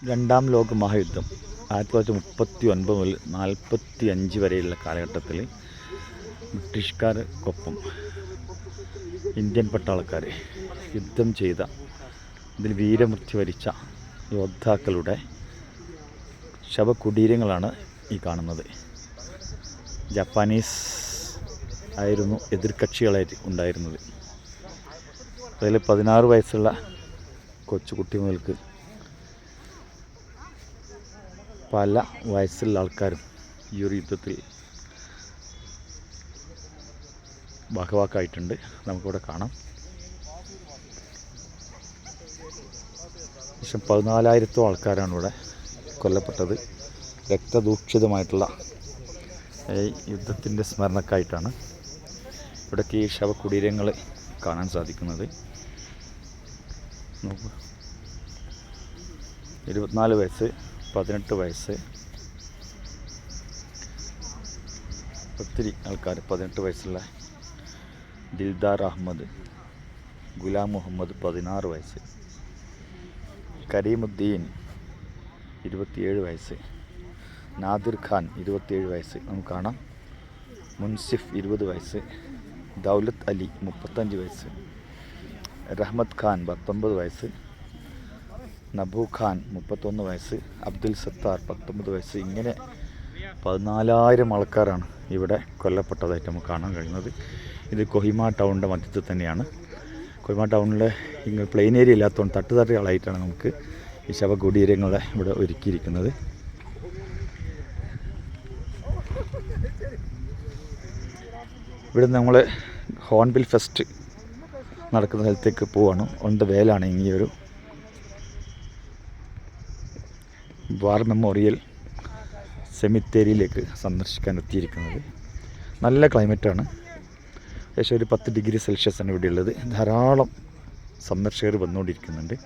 രണ്ടാം ലോക മഹായുദ്ധം 1939 മുതൽ 45 വരെയുള്ള കാലഘട്ടത്തിൽ ബ്രിട്ടീഷുകാർക്കൊപ്പം ഇന്ത്യൻ പട്ടാളക്കാർ യുദ്ധം ചെയ്ത ഇതിൽ വീരമൃത്യു വരിച്ച യോദ്ധാക്കളുടെ ശവകുടീരങ്ങളാണ് ഈ കാണുന്നത്. ജപ്പാനീസ് ആയിരുന്നു എതിർകക്ഷികളായിട്ട് ഉണ്ടായിരുന്നത്. അതിൽ 16 വയസ്സുള്ള കൊച്ചുകുട്ടി മുതൽക്ക് പല വയസ്സുള്ള ആൾക്കാരും ഈ ഒരു യുദ്ധത്തിൽ ഭാഗവാക്കായിട്ടുണ്ട്. നമുക്കിവിടെ കാണാം. 14,000 ആൾക്കാരാണ് ഇവിടെ കൊല്ലപ്പെട്ടത്. രക്തദൂഷിതമായിട്ടുള്ള ഈ യുദ്ധത്തിൻ്റെ സ്മരണക്കായിട്ടാണ് ഇവിടേക്ക് ഈ ശവകുടീരങ്ങൾ കാണാൻ സാധിക്കുന്നത്. 24 വയസ്സ്, 18 വയസ്സ്, ഒത്തിരി ആൾക്കാർ. 18 വയസ്സുള്ള ദിൽദാർ അഹമ്മദ്, ഗുലാം മുഹമ്മദ് 16 വയസ്സ്, കരീമുദ്ദീൻ 27 വയസ്സ്, നാദിർ ഖാൻ 27 വയസ്സ് നമുക്ക് കാണാം, മുൻസിഫ് 20 വയസ്സ്, ദൗലത്ത് അലി 35 വയസ്സ്, റഹ്മത്ത് ഖാൻ 19 വയസ്സ്, നബു ഖാൻ 31 വയസ്സ്, അബ്ദുൽ സത്താർ 19 വയസ്സ്. ഇങ്ങനെ 14,000 ആൾക്കാരാണ് ഇവിടെ കൊല്ലപ്പെട്ടതായിട്ട് നമുക്ക് കാണാൻ കഴിയുന്നത്. ഇത് കൊഹിമ ടൗണിൻ്റെ മധ്യത്തിൽ തന്നെയാണ്. കൊഹിമ ടൗണിൽ ഇങ്ങനെ പ്ലെയിൻ ഏരിയ ഇല്ലാത്തതുകൊണ്ട് തട്ടുതട്ടുകളായിട്ടാണ് നമുക്ക് ഈ ശവകുടീരങ്ങളെ ഇവിടെ ഒരുക്കിയിരിക്കുന്നത്. ഇവിടെ നമ്മൾ ഹോൺബിൽ ഫെസ്റ്റ് നടക്കുന്ന സ്ഥലത്തേക്ക് പോവാണ്. ഓൺ ദ വേലാണ് ഈ ഒരു വാർ മെമ്മോറിയൽ സെമിത്തേരിയിലേക്ക് സന്ദർശിക്കാൻ എത്തിയിരിക്കുന്നത്. നല്ല ക്ലൈമറ്റാണ്. ഏകദേശം ഒരു 10 ഡിഗ്രി സെൽഷ്യസാണ് ഇവിടെ ഉള്ളത്. ധാരാളം സന്ദർശകർ വന്നുകൊണ്ടിരിക്കുന്നുണ്ട്.